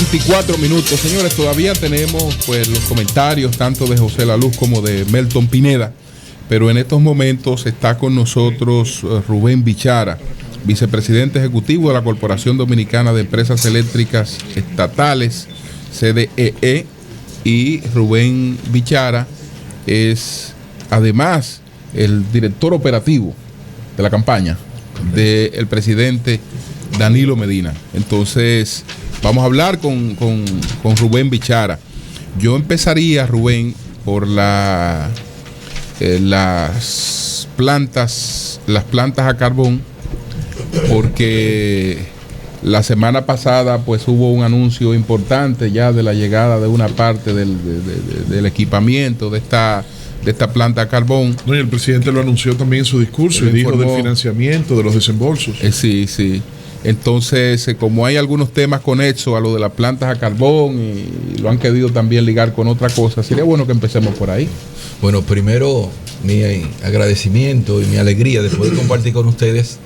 24 minutos, señores. Todavía tenemos pues los comentarios tanto de José La Luz como de Melton Pineda, pero en estos momentos está con nosotros Rubén Bichara, vicepresidente ejecutivo de la Corporación Dominicana de Empresas Eléctricas Estatales, CDEE, y Rubén Bichara es además el director operativo de la campaña del presidente Danilo Medina. Entonces vamos a hablar con Rubén Bichara. Yo empezaría, Rubén, por las plantas a carbón, porque la semana pasada pues hubo un anuncio importante ya de la llegada de una parte del equipamiento de esta planta a carbón. No, y el presidente lo anunció también en su discurso y dijo del financiamiento, de los desembolsos. Sí. Entonces, como hay algunos temas conexos a lo de las plantas a carbón y lo han querido también ligar con otra cosa, sería bueno que empecemos por ahí. Bueno, primero mi agradecimiento y mi alegría de poder compartir con ustedes,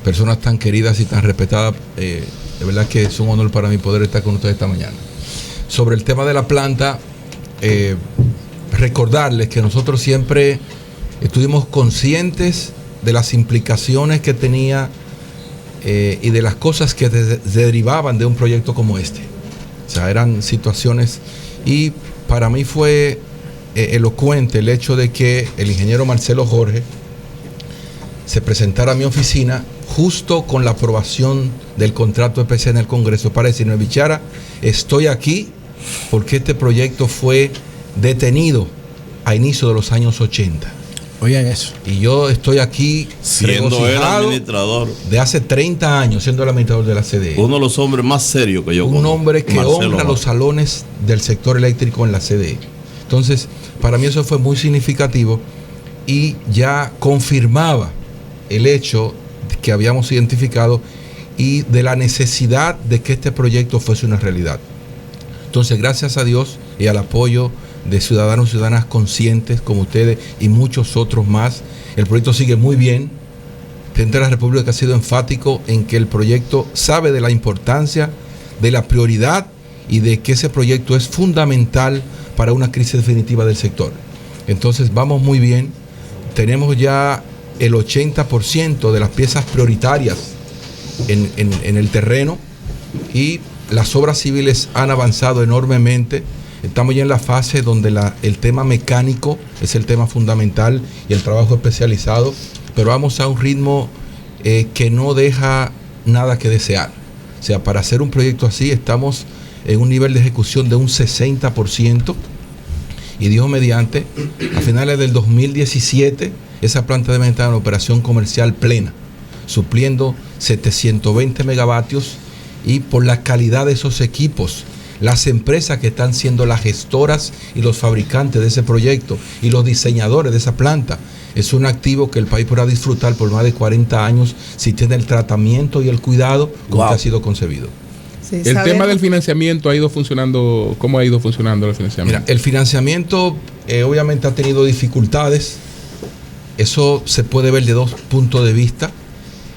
personas tan queridas y tan respetadas. De verdad que es un honor para mí poder estar con ustedes esta mañana. Sobre el tema de la planta, recordarles que nosotros siempre estuvimos conscientes de las implicaciones que tenía y de las cosas que derivaban de un proyecto como este. O sea, eran situaciones, y para mí fue elocuente el hecho de que el ingeniero Marcelo Jorge se presentara a mi oficina justo con la aprobación del contrato especial en el Congreso para decirme: Bichara, estoy aquí porque este proyecto fue detenido a inicio de los años 80. Oigan eso. Y yo estoy aquí siendo el administrador de hace 30 años, siendo el administrador de la CDE. Uno de los hombres más serios que yo conozco. Un hombre que Marcelo honra los salones del sector eléctrico en la CDE. Entonces, para mí eso fue muy significativo y ya confirmaba el hecho que habíamos identificado y de la necesidad de que este proyecto fuese una realidad. Entonces, gracias a Dios y al apoyo de ciudadanos y ciudadanas conscientes como ustedes y muchos otros más, el proyecto sigue muy bien. El presidente de la República ha sido enfático en que el proyecto sabe de la importancia, de la prioridad y de que ese proyecto es fundamental para una crisis definitiva del sector. Entonces vamos muy bien. Tenemos ya el 80% de las piezas prioritarias en el terreno y las obras civiles han avanzado enormemente. Estamos ya en la fase donde el tema mecánico es el tema fundamental y el trabajo especializado, pero vamos a un ritmo que no deja nada que desear. O sea, para hacer un proyecto así estamos en un nivel de ejecución de un 60%, y Dios mediante, a finales del 2017 esa planta debe estar en operación comercial plena, supliendo 720 megavatios, y por la calidad de esos equipos, las empresas que están siendo las gestoras y los fabricantes de ese proyecto y los diseñadores de esa planta, es un activo que el país podrá disfrutar por más de 40 años si tiene el tratamiento y el cuidado como ha sido concebido. Sí, el tema del financiamiento ha ido funcionando. ¿Cómo ha ido funcionando el financiamiento? Mira, el financiamiento obviamente ha tenido dificultades. Eso se puede ver de dos puntos de vista.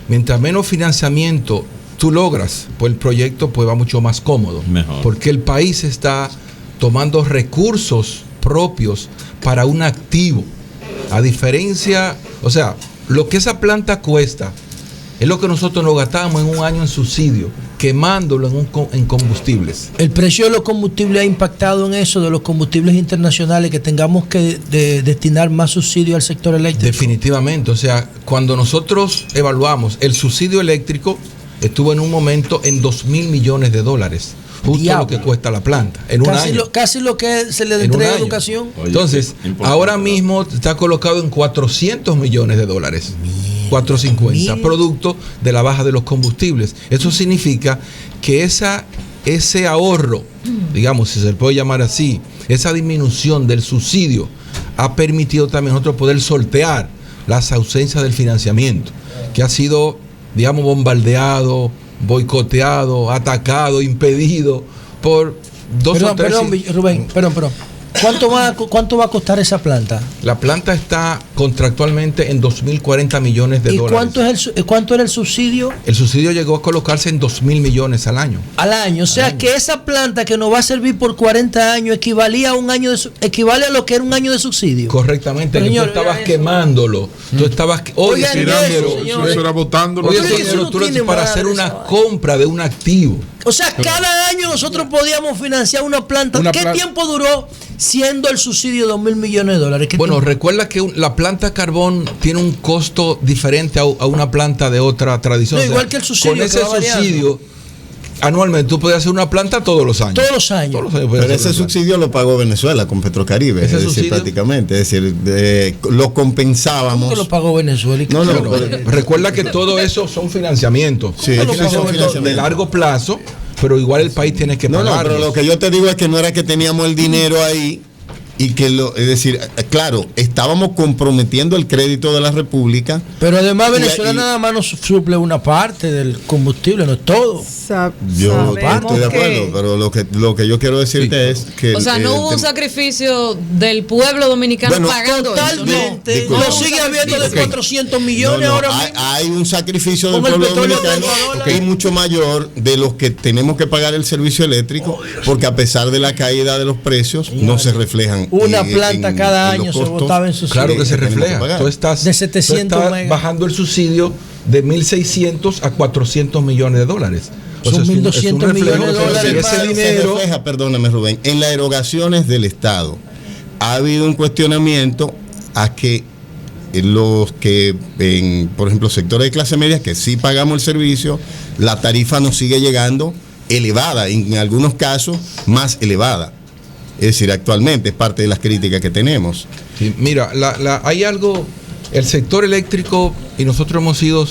Mientras menos financiamiento tú logras, pues el proyecto pues va mucho más cómodo. Mejor. Porque el país está tomando recursos propios para un activo. A diferencia, o sea, lo que esa planta cuesta es lo que nosotros nos gastamos en un año en subsidio, quemándolo en combustibles. ¿El precio de los combustibles ha impactado en eso, de los combustibles internacionales, que tengamos que destinar más subsidio al sector eléctrico? Definitivamente, o sea, cuando nosotros evaluamos el subsidio eléctrico, estuvo en un momento en $2,000 millones, justo lo que cuesta la planta, en un año. Casi lo que se le entrega a educación. Entonces, ahora mismo está colocado en $400 millones, 450, producto de la baja de los combustibles. Eso significa que ese ahorro, digamos, si se le puede llamar así, esa disminución del subsidio ha permitido también a nosotros poder sortear las ausencias del financiamiento, que ha sido, digamos, bombardeado, boicoteado, atacado, impedido por dos o tres. Rubén, perdón. ¿Cuánto va a costar esa planta? La planta está contractualmente en 2.040 millones de dólares. ¿Y cuánto era el subsidio? El subsidio llegó a colocarse en 2.000 millones al año. Al año. O sea que esa planta que nos va a servir por 40 años equivale a lo que era un año de subsidio. Correctamente. Pero, señor, tú estabas quemándolo. Tú estabas tirándolo. Eso era botándolo. Para hacer una compra de un activo. O sea, cada año nosotros podíamos financiar una planta. ¿Qué tiempo duró siendo el subsidio de 2.000 millones de dólares? Bueno, recuerda que la planta de carbón tiene un costo diferente a una planta de otra tradición. No, igual que el subsidio. Con ese subsidio, anualmente tú podías hacer una planta todos los años. Todos los años. Pero ese subsidio lo pagó Venezuela con Petrocaribe, es decir, prácticamente. Es decir, lo compensábamos. ¿Cómo lo pagó Venezuela? Recuerda que todo eso son financiamientos. Sí, hay financiamientos de largo plazo, pero igual el país tiene que pagar. Pero lo que yo te digo es que no era que teníamos el dinero ahí y que es decir, claro, estábamos comprometiendo el crédito de la República. Pero además Venezuela nada más nos suple una parte del combustible, no es todo. Yo estoy de acuerdo, pero lo que yo quiero decirte es que... O sea, no hubo un sacrificio del pueblo dominicano pagando totalmente. Lo sigue habiendo de 400 millones ahora mismo. Hay un sacrificio del pueblo dominicano que es mucho mayor de los que tenemos que pagar el servicio eléctrico, porque a pesar de la caída de los precios, no se reflejan. Una planta cada año se votaba en subsidio. Claro que se refleja. Tú estás de 700 bajando el subsidio de 1.600 a 400 millones de dólares. Son 1.200 millones de dólares. Ese dinero se refleja, perdóname Rubén, en las erogaciones del Estado. Ha habido un cuestionamiento a que los que, por ejemplo, sectores de clase media, que sí pagamos el servicio, la tarifa nos sigue llegando elevada, en algunos casos más elevada. Es decir, actualmente es parte de las críticas que tenemos. Sí, mira, hay algo, el sector eléctrico, y nosotros hemos sido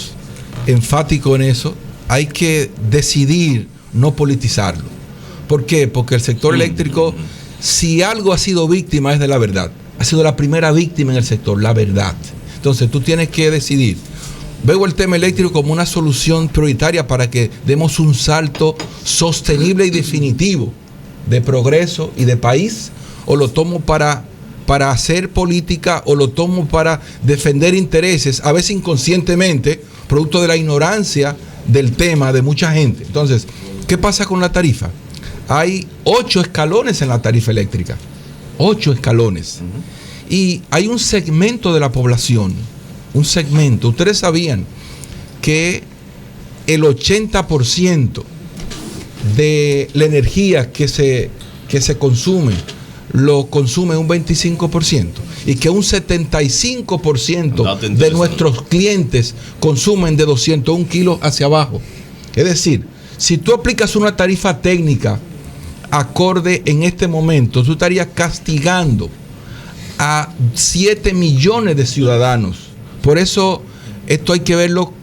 enfáticos en eso, hay que decidir no politizarlo. ¿Por qué? Porque el sector eléctrico, si algo ha sido víctima, es de la verdad. Ha sido la primera víctima en el sector, la verdad. Entonces tú tienes que decidir. Veo el tema eléctrico como una solución prioritaria para que demos un salto sostenible y definitivo de progreso y de país, o lo tomo para hacer política, o lo tomo para defender intereses, a veces inconscientemente, producto de la ignorancia del tema de mucha gente. Entonces, ¿qué pasa con la tarifa? Hay 8 escalones en la tarifa eléctrica, 8 escalones. Y hay un segmento de la población, ustedes sabían que el 80% de la energía que se consume, lo consume un 25%, y que un 75% de nuestros clientes consumen de 201 kilos hacia abajo. Es decir, si tú aplicas una tarifa técnica acorde en este momento, tú estarías castigando a 7 millones de ciudadanos. Por eso esto hay que verlo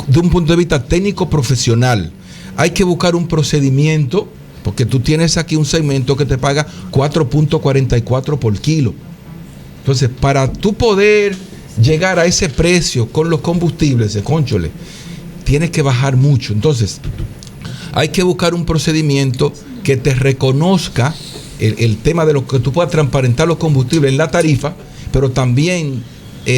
de un punto de vista técnico profesional. Hay que buscar un procedimiento, porque tú tienes aquí un segmento que te paga 4.44 por kilo. Entonces, para tú poder llegar a ese precio con los combustibles, cónchole, tienes que bajar mucho. Entonces, hay que buscar un procedimiento que te reconozca el tema de lo que tú puedas transparentar los combustibles en la tarifa, pero también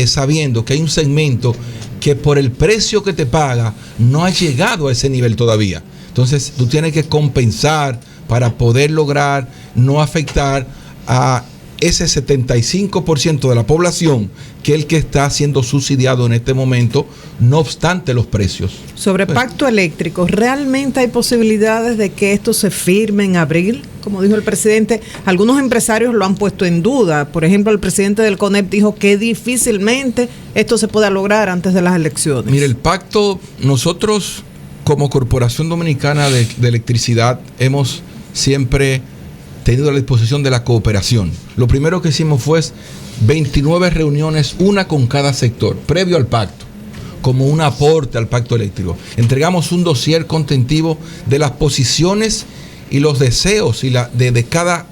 sabiendo que hay un segmento que por el precio que te paga no ha llegado a ese nivel todavía. Entonces tú tienes que compensar para poder lograr no afectar a ese 75% de la población que es el que está siendo subsidiado en este momento, no obstante los precios. Sobre pacto eléctrico, ¿realmente hay posibilidades de que esto se firme en abril? Como dijo el presidente, algunos empresarios lo han puesto en duda. Por ejemplo, el presidente del CONEP dijo que difícilmente esto se pueda lograr antes de las elecciones. Mire, el pacto, nosotros como Corporación Dominicana de Electricidad hemos siempre tenido a la disposición de la cooperación. Lo primero que hicimos fue 29 reuniones, una con cada sector, previo al pacto, como un aporte al pacto eléctrico. Entregamos un dossier contentivo de las posiciones y los deseos de cada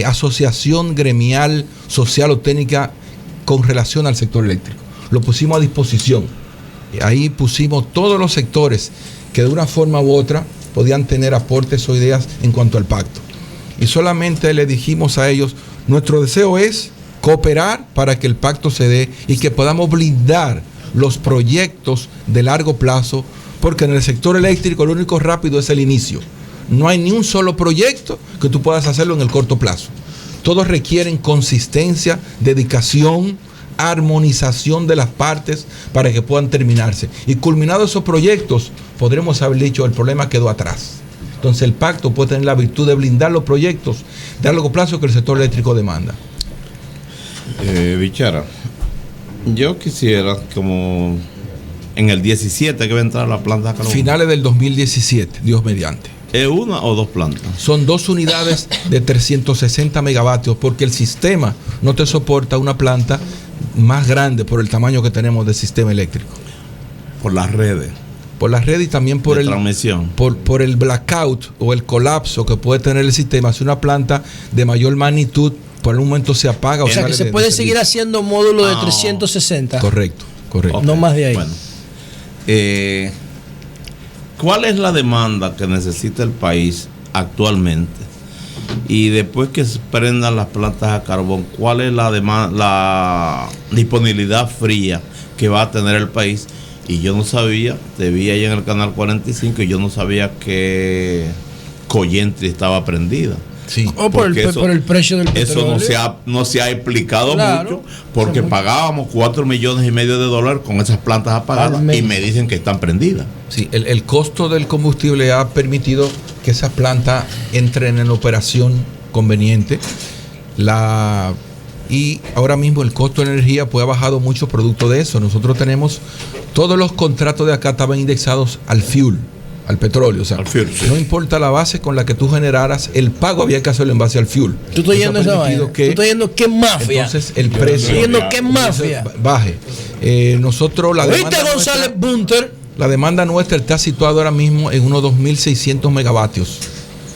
asociación gremial, social o técnica con relación al sector eléctrico. Lo pusimos a disposición. Ahí pusimos todos los sectores que de una forma u otra podían tener aportes o ideas en cuanto al pacto. y solamente le dijimos a ellos, nuestro deseo es cooperar para que el pacto se dé y que podamos blindar los proyectos de largo plazo, porque en el sector eléctrico lo único rápido es el inicio. No hay ni un solo proyecto que tú puedas hacerlo en el corto plazo. Todos requieren consistencia, dedicación, armonización de las partes para que puedan terminarse. Y culminados esos proyectos, podremos haber dicho, el problema quedó atrás. Entonces el pacto puede tener la virtud de blindar los proyectos de largo plazo que el sector eléctrico demanda. Bichara, yo quisiera, como en el 17 que va a entrar la planta de carbón. Finales del 2017, Dios mediante. ¿Es una o dos plantas? Son 2 unidades de 360 megavatios, porque el sistema no te soporta una planta más grande por el tamaño que tenemos del sistema eléctrico. Por las redes. Por las redes y también por de el transmisión. Por el blackout o el colapso que puede tener el sistema. Si una planta de mayor magnitud por un momento se apaga. O sea que se puede seguir haciendo módulos de 360. Correcto. Okay. No más de ahí. Bueno. ¿Cuál es la demanda que necesita el país actualmente? Y después que se prendan las plantas a carbón, ¿cuál es la disponibilidad fría que va a tener el país? Y yo no sabía, te vi ahí en el canal 45 y yo no sabía que Collentry estaba prendida. Sí. O por el precio del petróleo. Eso no se ha explicado mucho, porque pagábamos $4,5 millones con esas plantas apagadas y me dicen que están prendidas. Sí, el costo del combustible ha permitido que esas plantas entren en operación conveniente. Y ahora mismo el costo de energía pues ha bajado mucho producto de eso. Nosotros tenemos todos los contratos de acá estaban indexados al fuel, al petróleo, o sea, fuel, sí. No importa la base con la que tú generaras, el pago había que hacerlo en base al fuel. Tú estás yendo esa vaina. Tú estás yendo qué mafia. Entonces el precio. Estoy yendo qué mafia. Baje. Nosotros la demanda. ¿Viste González Bunter? La demanda nuestra está situada ahora mismo en unos 2.600 megavatios.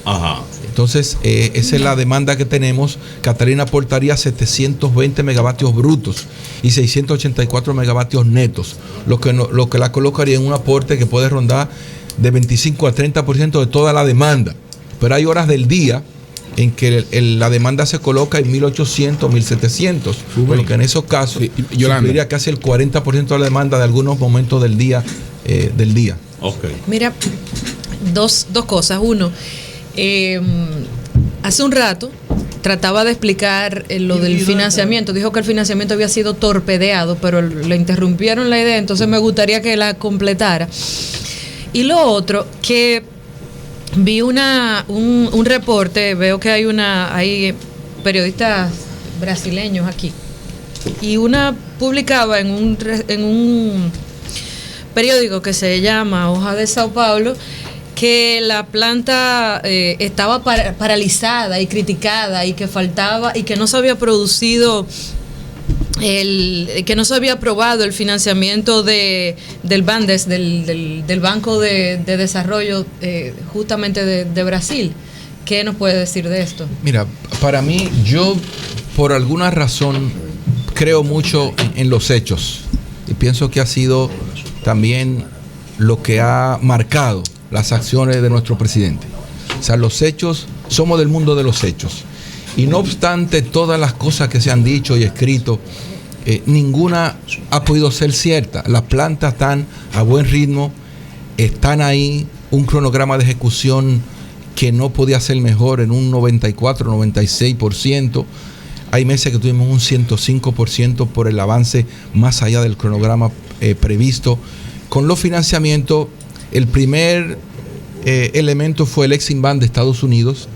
Ajá. Entonces, esa es la demanda que tenemos. Catalina aportaría 720 megavatios brutos y 684 megavatios netos, lo que la colocaría en un aporte que puede rondar de 25 a 30% de toda la demanda. Pero hay horas del día en que la demanda se coloca en 1.800, 1.700, por lo que en esos casos supliría casi el 40% de la demanda de algunos momentos del día. Okay. Mira, dos cosas. Uno, hace un rato trataba de explicar lo del financiamiento. Dijo que el financiamiento había sido torpedeado, pero le interrumpieron la idea, entonces me gustaría que la completara. Y lo otro, que vi un reporte, veo que hay periodistas brasileños aquí, y una publicaba en un periódico que se llama Hoja de Sao Paulo, que la planta estaba paralizada y criticada y que faltaba y que no se había producido que no se había aprobado el financiamiento del BANDES, del Banco de Desarrollo justamente de Brasil. ¿Qué nos puede decir de esto? Mira, para mí, yo por alguna razón creo mucho en los hechos y pienso que ha sido también lo que ha marcado las acciones de nuestro presidente. O sea, los hechos, somos del mundo de los hechos. Y no obstante todas las cosas que se han dicho y escrito, ninguna ha podido ser cierta. Las plantas están a buen ritmo, están ahí, un cronograma de ejecución que no podía ser mejor en un 94, 96%. Hay meses que tuvimos un 105% por el avance más allá del cronograma previsto. Con los financiamientos, el primer elemento fue el Exim Bank de Estados Unidos,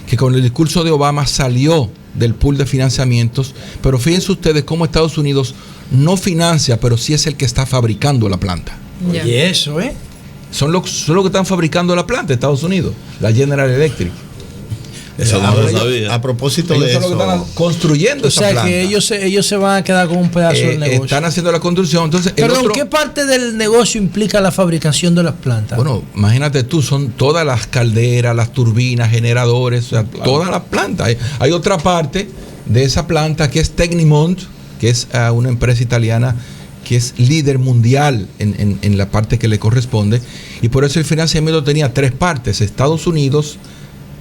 que con el discurso de Obama salió del pool de financiamientos, pero fíjense ustedes cómo Estados Unidos no financia, pero sí es el que está fabricando la planta. Yeah. Y eso, son los que están fabricando la planta, Estados Unidos, la General Electric. Eso no lo sabía. A propósito de eso, son los que están construyendo esa planta. O sea, que ellos se van a quedar con un pedazo del negocio. Están haciendo la construcción. Entonces, perdón, ¿qué parte del negocio implica la fabricación de las plantas? Bueno, imagínate tú, son todas las calderas, las turbinas, generadores, o sea, todas las plantas. Hay otra parte de esa planta que es Tecnimont, que es una empresa italiana que es líder mundial en la parte que le corresponde, y por eso el financiamiento tenía 3 partes: Estados Unidos,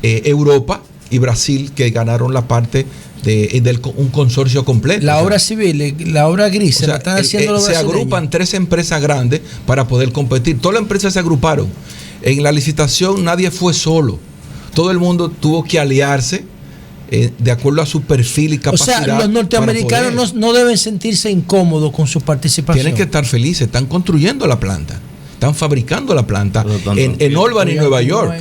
Europa y Brasil, que ganaron la parte de un consorcio completo. La obra civil, la obra gris, o sea, la están haciendo los se agrupan 3 empresas grandes para poder competir. Todas las empresas se agruparon. En la licitación nadie fue solo. Todo el mundo tuvo que aliarse de acuerdo a su perfil y capacidad. O sea, los norteamericanos no deben sentirse incómodos con su participación. Tienen que estar felices. Están construyendo la planta. Están fabricando la planta en Albany, Nueva York.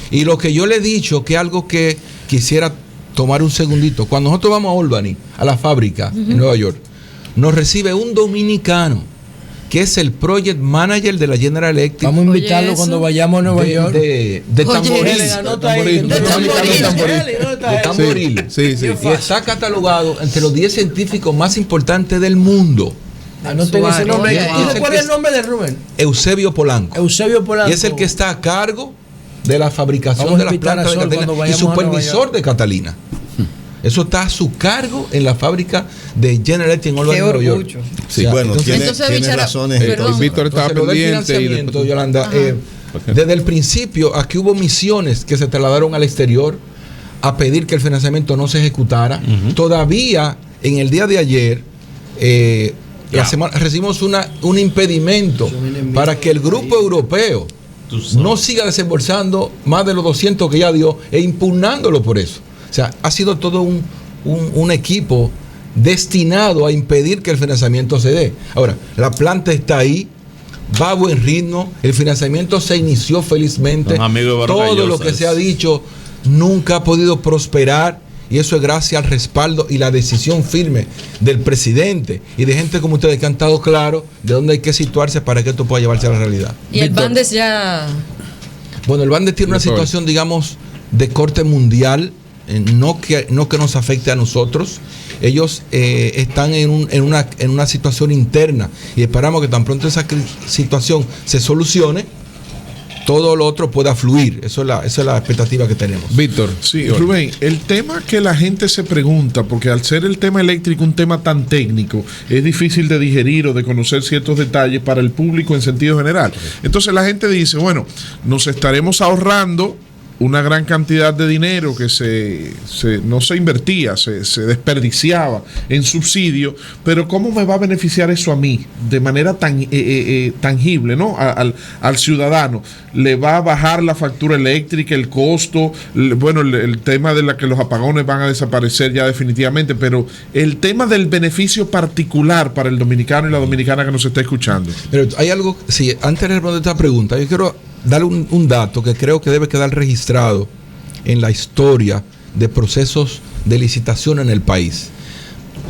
Y lo que yo le he dicho, que algo que quisiera tomar un segundito. Cuando nosotros vamos a Albany, a la fábrica en Nueva York, nos recibe un dominicano que es el project manager de la General Electric. Vamos a invitarlo cuando vayamos a Nueva York. De Tamboril. Sí. Y está catalogado entre los 10 científicos más importantes del mundo. Anoten ese nombre. ¿Y cuál es el nombre de Rubén? Eusebio Polanco. Y es el que está a cargo de la fabricación de las plantas de Catalina y supervisor de Catalina. Eso está a su cargo en la fábrica de General Electric en Albany, Nueva York. Sí, bueno, tiene razones. Víctor estaba pendiente. Yolanda, desde el principio aquí hubo misiones que se trasladaron al exterior a pedir que el financiamiento no se ejecutara. Todavía en el día de ayer recibimos un impedimento para que el grupo europeo no siga desembolsando más de los 200 que ya dio e impugnándolo por eso. O sea, ha sido todo un equipo destinado a impedir que el financiamiento se dé. Ahora, la planta está ahí, va a buen ritmo, el financiamiento se inició felizmente. Todo lo que se ha dicho nunca ha podido prosperar, y eso es gracias al respaldo y la decisión firme del presidente y de gente como ustedes que han estado claros de dónde hay que situarse para que esto pueda llevarse a la realidad. Y el Bandes ya... Bueno, el Bandes tiene una situación, digamos, de corte mundial, no que nos afecte a nosotros. Ellos están en una situación interna y esperamos que tan pronto esa situación se solucione, todo lo otro pueda fluir. Esa es la expectativa que tenemos. Víctor. Sí, Rubén, el tema que la gente se pregunta, porque al ser el tema eléctrico un tema tan técnico, es difícil de digerir o de conocer ciertos detalles para el público en sentido general. Entonces la gente dice, bueno, nos estaremos ahorrando una gran cantidad de dinero que no se invertía, se desperdiciaba en subsidio, pero ¿cómo me va a beneficiar eso a mí de manera tan tangible, ¿no? Al ciudadano? ¿Le va a bajar la factura eléctrica, el costo? Bueno, el tema de que los apagones van a desaparecer ya definitivamente, pero el tema del beneficio particular para el dominicano y la dominicana que nos está escuchando. Pero hay algo, sí, antes de responder esta pregunta, yo quiero darle un dato que creo que debe quedar registrado en la historia de procesos de licitación en el país.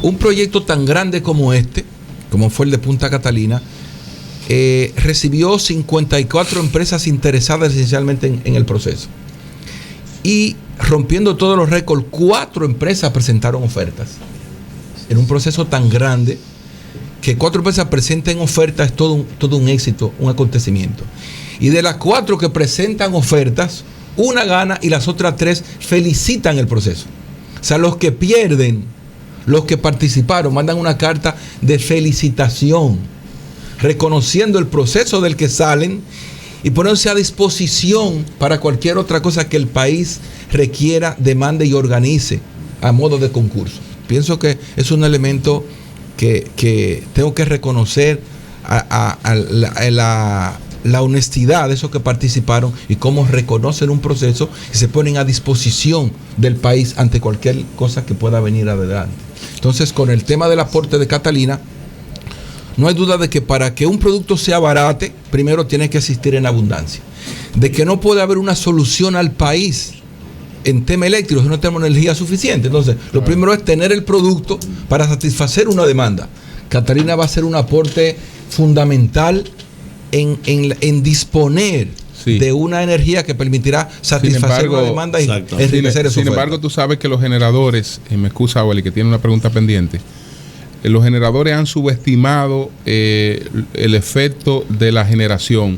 Un proyecto tan grande como este, como fue el de Punta Catalina, recibió 54 empresas interesadas esencialmente en el proceso. Y rompiendo todos los récords, 4 empresas presentaron ofertas. En un proceso tan grande, que 4 empresas presenten ofertas es todo un éxito, un acontecimiento. Y de las 4 que presentan ofertas, una gana y las otras 3 felicitan el proceso. O sea, los que pierden, los que participaron, mandan una carta de felicitación, reconociendo el proceso del que salen y poniéndose a disposición para cualquier otra cosa que el país requiera, demande y organice a modo de concurso. Pienso que es un elemento que tengo que reconocer la honestidad de esos que participaron y cómo reconocen un proceso y se ponen a disposición del país ante cualquier cosa que pueda venir adelante. Entonces, con el tema del aporte de Catalina, no hay duda de que para que un producto sea barato, primero tiene que existir en abundancia. De que no puede haber una solución al país en tema eléctrico si no tenemos energía suficiente. Entonces, lo primero es tener el producto para satisfacer una demanda. Catalina va a ser un aporte fundamental en disponer de una energía que permitirá satisfacer una demanda y enriquecer eso. Sin embargo, tú sabes que los generadores, me excusa, Wally, que tiene una pregunta pendiente, los generadores han subestimado el efecto de la generación,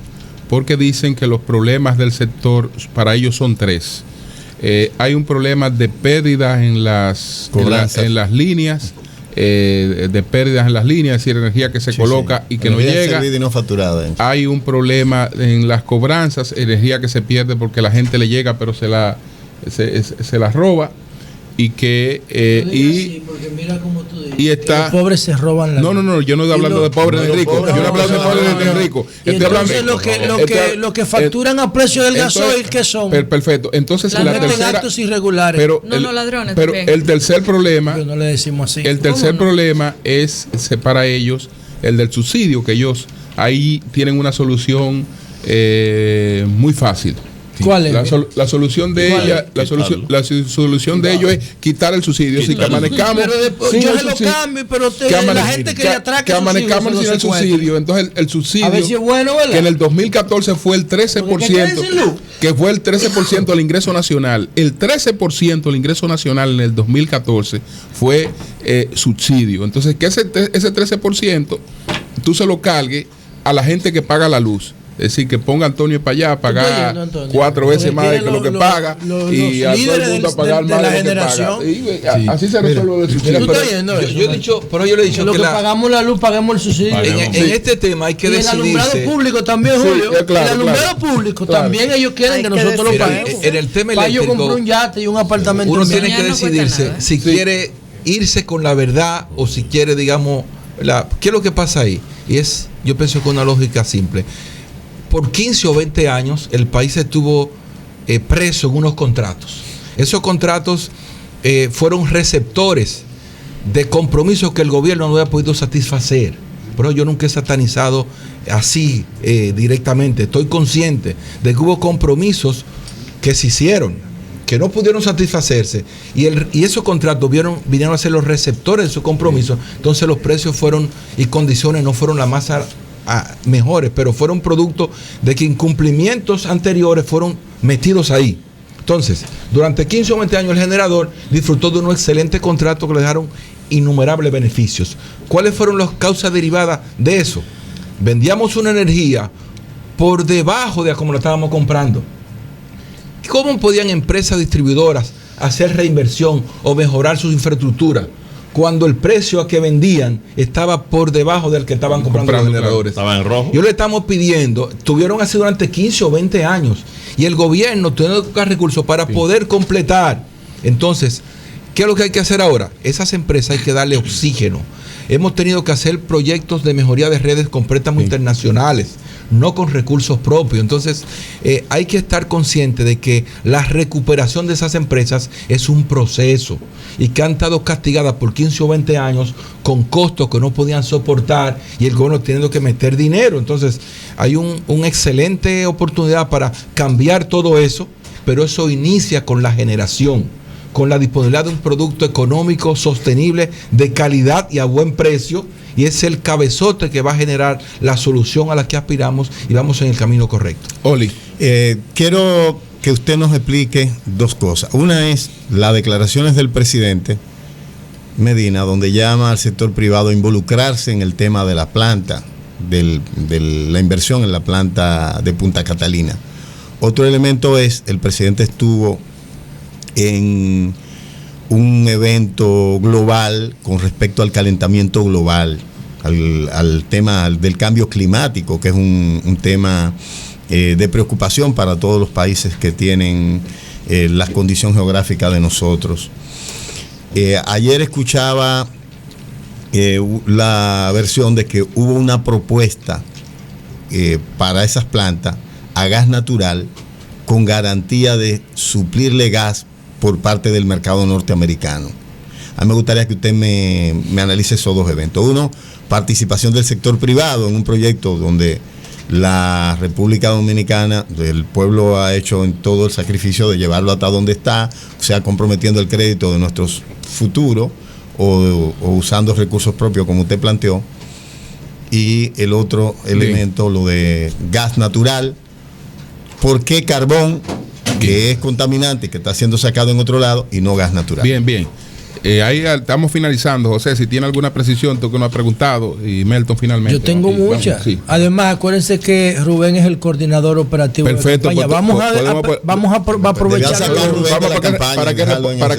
porque dicen que los problemas del sector para ellos son 3. Hay un problema de pérdidas en las líneas, de pérdidas en las líneas, es decir, energía que se coloca y que no llega. Y no facturada. Hay un problema en las cobranzas, energía que se pierde porque la gente le llega pero se la se la roba y que porque mira cómo tú dices, y está, los pobres se roban la no, yo no estoy hablando de pobres ni ricos, yo no hablo de pobres ni ricos. Y entonces lo que facturan a precio del gasoil, ¿qué son? Perfecto. Entonces la tercera, actos irregulares. Pero ladrones. Pero también. el tercer problema, pero no le decimos así. El tercer problema es para ellos el del subsidio, que ellos ahí tienen una solución muy fácil. ¿Cuál es? La solución de ella, la solución de ellos es quitar el subsidio. Así que amanezcamos sin yo el se lo subsidio, cambio, pero la gente que le atraca que amanezcamos sin el subsidio. Entonces el subsidio, a ver si es bueno, ¿verdad? que en el 2014 fue el 13%, que fue el 13% del ingreso nacional. El 13% del ingreso nacional en el 2014 fue subsidio. Entonces que ese 13% tú se lo cargues a la gente que paga la luz. Es decir, que ponga a Antonio para allá a pagar 4 veces más de lo que paga y a todo el mundo a pagar más de lo que paga. Y así se resuelve el subsidio. Yo le he dicho lo que pagamos la luz, pagamos el subsidio. En este tema hay que decidirse. El alumbrado público también, Julio. El alumbrado público también ellos quieren que nosotros lo paguemos. En el tema eléctrico, yo compré un yate y un apartamento. Uno tiene que decidirse si quiere irse con la verdad o si quiere, digamos, ¿qué es lo que pasa ahí? Y yo pienso que una lógica simple. Por 15 o 20 años el país estuvo preso en unos contratos. Esos contratos fueron receptores de compromisos que el gobierno no había podido satisfacer. Pero yo nunca he satanizado así directamente. Estoy consciente de que hubo compromisos que se hicieron, que no pudieron satisfacerse. Y esos contratos vinieron a ser los receptores de esos compromisos. Entonces los precios y condiciones no fueron las más mejores, pero fueron producto de que incumplimientos anteriores fueron metidos ahí. Entonces, durante 15 o 20 años el generador disfrutó de un excelente contrato que le dejaron innumerables beneficios. ¿Cuáles fueron las causas derivadas de eso? Vendíamos una energía por debajo de como la estábamos comprando. ¿Cómo podían empresas distribuidoras hacer reinversión o mejorar sus infraestructuras cuando el precio a que vendían estaba por debajo del que estaban comprando los generadores? Estaba en rojo. Yo le estamos pidiendo, tuvieron así durante 15 o 20 años, y el gobierno tiene que buscar recursos para poder completar. Entonces, ¿qué es lo que hay que hacer ahora? Esas empresas hay que darle oxígeno. Hemos tenido que hacer proyectos de mejoría de redes con préstamos internacionales, no con recursos propios. Entonces, hay que estar consciente de que la recuperación de esas empresas es un proceso y que han estado castigadas por 15 o 20 años con costos que no podían soportar y el gobierno teniendo que meter dinero. Entonces, hay una excelente oportunidad para cambiar todo eso, pero eso inicia con la generación, con la disponibilidad de un producto económico sostenible, de calidad y a buen precio, y es el cabezote que va a generar la solución a la que aspiramos y vamos en el camino correcto. Oli, quiero que usted nos explique dos cosas. Una es las declaraciones del presidente Medina, donde llama al sector privado a involucrarse en el tema de la planta, de la inversión en la planta de Punta Catalina. Otro elemento es, el presidente estuvo en un evento global con respecto al calentamiento global, al tema del cambio climático, que es un tema de preocupación para todos los países que tienen la condición geográfica de nosotros. Ayer escuchaba la versión de que hubo una propuesta para esas plantas a gas natural con garantía de suplirle gas por parte del mercado norteamericano. A mí me gustaría que usted me analice esos dos eventos. Uno, participación del sector privado en un proyecto donde la República Dominicana, el pueblo ha hecho en todo el sacrificio de llevarlo hasta donde está, o sea, comprometiendo el crédito de nuestros futuros o usando recursos propios como usted planteó. Y el otro elemento, lo de gas natural. ¿Por qué carbón, que es contaminante, que está siendo sacado en otro lado, y no gas natural? Bien. Ahí estamos finalizando. José, si tiene alguna precisión, tú que nos has preguntado, y Melton finalmente. Yo tengo muchas. Sí. Además, acuérdense que Rubén es el coordinador operativo. Perfecto, de la campaña. Vamos a aprovechar para que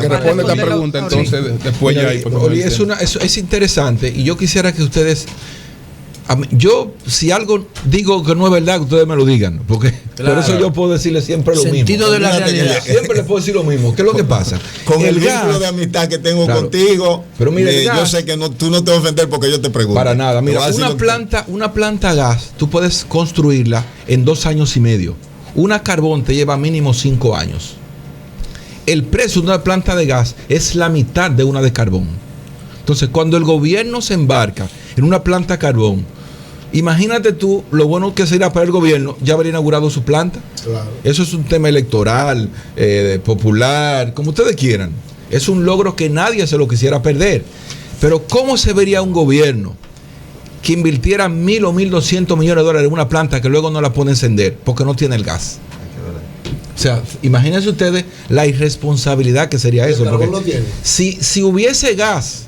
responda esta pregunta. Entonces, después ya. Es interesante, y yo quisiera que ustedes Yo, si algo digo que no es verdad, ustedes me lo digan, porque Claro. por eso yo puedo decirle siempre lo Sentido mismo. de la realidad. Siempre le puedo decir lo mismo. ¿Qué es lo que pasa? Con el gas- vínculo de amistad que tengo Claro. contigo, Pero mira, el yo gas- sé que tú no te vas a ofender porque yo te pregunto. Para nada. Te voy Mira, a decir lo que- una planta gas, tú puedes construirla en 2 años y medio. Una carbón te lleva mínimo 5 años. El precio de una planta de gas es la mitad de una de carbón. Entonces, cuando el gobierno se embarca en una planta de carbón, imagínate tú lo bueno que sería para el gobierno ya haber inaugurado su planta. Claro. Eso es un tema electoral, popular, como ustedes quieran. Es un logro que nadie se lo quisiera perder. Pero ¿cómo se vería un gobierno que invirtiera 1.000 o 1.200 millones de dólares en una planta que luego no la puede encender porque no tiene el gas? O sea, imagínense ustedes la irresponsabilidad que sería eso. El carbón Porque lo tiene. si hubiese gas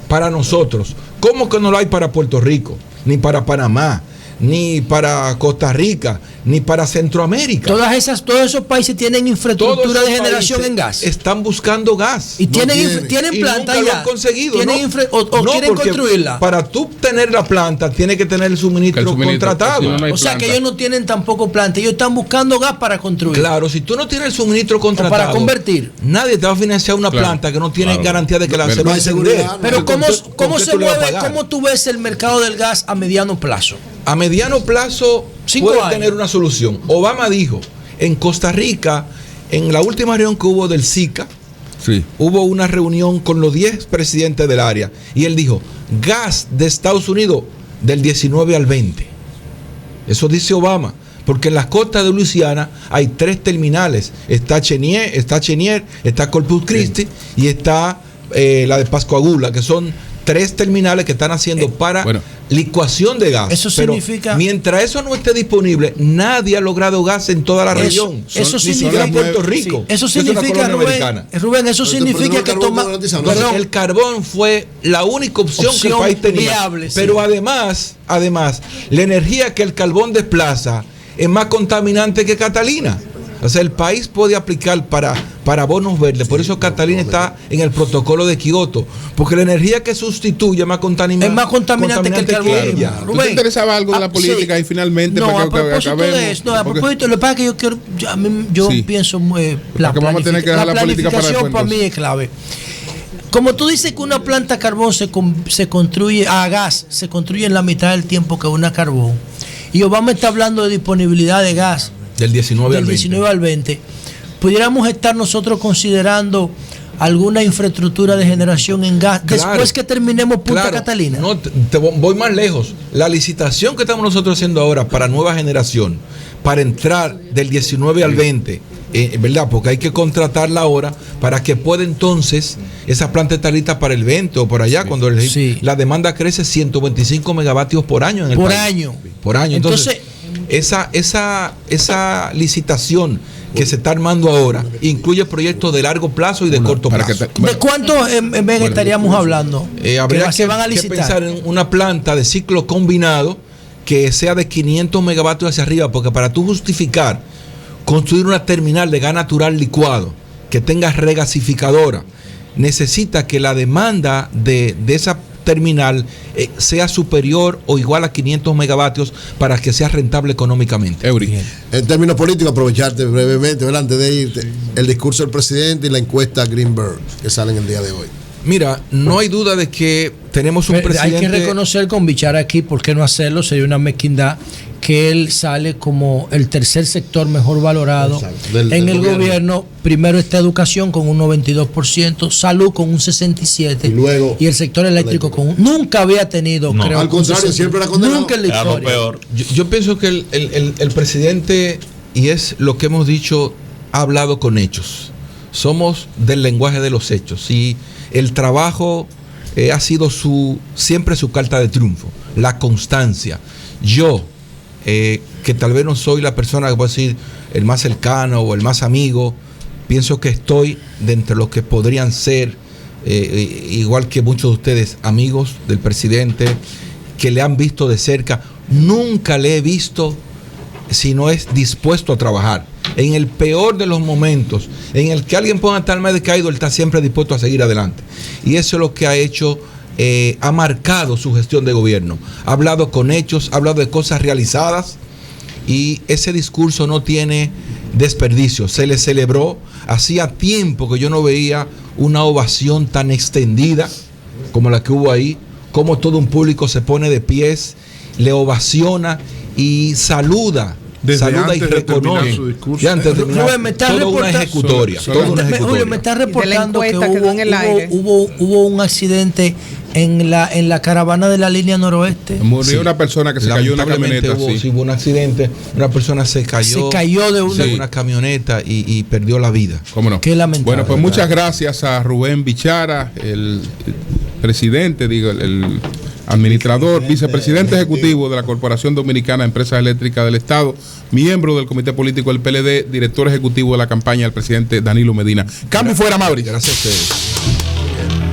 para nosotros, ¿cómo que no lo hay para Puerto Rico? Ni para Panamá, ni para Costa Rica, ni para Centroamérica. Todos esos países tienen Todos infraestructura esos de generación países en gas. están buscando gas. Y No tienen tienen. Y planta nunca lo ya. han conseguido, Tienen ¿no? o No, quieren porque construirla. Para tú tener la planta, tiene que tener el suministro, Que el suministro, contratado. si no, no hay O sea que planta. ellos no tienen tampoco planta. Ellos están buscando gas para construir. Claro, si tú no tienes el suministro contratado, para convertir. nadie te va a financiar una Claro, planta que no tiene claro. garantía de que la Pero se va a no hay encender. seguridad, ¿no? Pero ¿Con ¿cómo qué se tú le vas a mueve? pagar? ¿Cómo tú ves el mercado del gas a mediano plazo? A mediano plazo 5 puede años. tener una solución. Obama dijo, en Costa Rica, en la última reunión que hubo del SICA, Sí. hubo una reunión con los 10 presidentes del área y él dijo, gas de Estados Unidos del 19 al 20. Eso dice Obama, porque en las costas de Luisiana hay 3 terminales. Está Chenier, está Corpus Christi y está la de Pascoagula, que son 3 terminales que están haciendo para bueno. licuación de gas. Eso Pero significa- mientras eso no esté disponible, nadie ha logrado gas en toda la región. Eso Ni significa siquiera en Puerto Rico. Sí, eso que es una significa, colonia americana. Rubén, eso Pero significa el que carbón toma. está garantizado, ¿no? Entonces, Perdón, el carbón fue la única opción que el Opción país tenía. viable, sí. Pero además, la energía que el carbón desplaza es más contaminante que Catalina. O sea, el país puede aplicar para bonos verdes. Por eso Catalina está en el protocolo de Kioto. Porque la energía que sustituye es más contaminante, Es más contaminante que el carbón. ella. ¿Tú te interesaba algo de la política y finalmente no, para a que propósito acabemos? de eso, no, a Porque- propósito, lo que pasa es que yo quiero, yo Sí. pienso Porque vamos a tener que dejar la política para planificación después, para mí es clave. Como tú dices que una planta a carbón se construye a gas, se construye en la mitad del tiempo que una carbón. Y Obama está hablando de disponibilidad de gas Del 19 del al 20. 19 al 20. Pudiéramos estar nosotros considerando alguna infraestructura de generación en gas Claro. después que terminemos Punta Claro. Catalina. No, voy más lejos. La licitación que estamos nosotros haciendo ahora para nueva generación, para entrar del 19 al 20, ¿verdad? Porque hay que contratarla ahora para que pueda entonces esa planta estar lista para el 20 o por allá, cuando Sí. la demanda crece 125 megavatios por año en el Por país. año. Por año. Entonces, esa licitación que se está armando ahora incluye proyectos de largo plazo y de corto para que plazo. ¿De cuántos en vez estaríamos hablando? Habría se van a que licitar. pensar en una planta de ciclo combinado que sea de 500 megavatios hacia arriba, porque para tú justificar construir una terminal de gas natural licuado que tenga regasificadora, necesita que la demanda de esa terminal sea superior o igual a 500 megavatios para que sea rentable económicamente. Eury. En términos políticos, aprovecharte brevemente, ¿verdad? Antes de irte, el discurso del presidente y la encuesta Greenberg que salen el día de hoy. Mira, no hay duda de que tenemos un presidente... Hay que reconocer con Bichara aquí, ¿por qué no hacerlo? Sería una mezquindad que él sale como el tercer sector mejor valorado. Exacto, del en el gobierno. gobierno. Primero está educación con un 92%, salud con un 67% Y luego el sector eléctrico con un... Nunca había tenido, No. creo. Al un contrario, 60. siempre era condenado. Nunca en la Era lo historia. peor. Yo pienso que el presidente, y es lo que hemos dicho, ha hablado con hechos. Somos del lenguaje de los hechos. Y el trabajo ha sido siempre su carta de triunfo, la constancia. Yo, que tal vez no soy la persona que puedo decir el más cercano o el más amigo, pienso que estoy de entre los que podrían ser, igual que muchos de ustedes, amigos del presidente, que le han visto de cerca. Nunca le he visto si no es dispuesto a trabajar. En el peor de los momentos, en el que alguien pueda estar más decaído, él está siempre dispuesto a seguir adelante. Y eso es lo que ha hecho ha marcado su gestión de gobierno. Ha hablado con hechos, ha hablado de cosas realizadas y ese discurso no tiene desperdicio. Se le celebró. Hacía tiempo que yo no veía una ovación tan extendida como la que hubo ahí, como todo un público se pone de pies, le ovaciona y saluda y reconoce. Ya antes de terminar, Rubén, me está toda una ejecutoria. Julio, me está reportando que quedó en el aire. hubo un accidente en la caravana de la línea noroeste. Murió una persona que se cayó en una camioneta. Hubo un accidente, una persona se cayó de una camioneta y perdió la vida. ¿Cómo no? Qué lamentable. Bueno, pues muchas gracias a Rubén Bichara, el presidente, el administrador, vicepresidente ejecutivo de la Corporación Dominicana de Empresas Eléctricas del Estado, miembro del Comité Político del PLD, director ejecutivo de la campaña del presidente Danilo Medina. Cambio fuera, Mauri. Gracias a ustedes.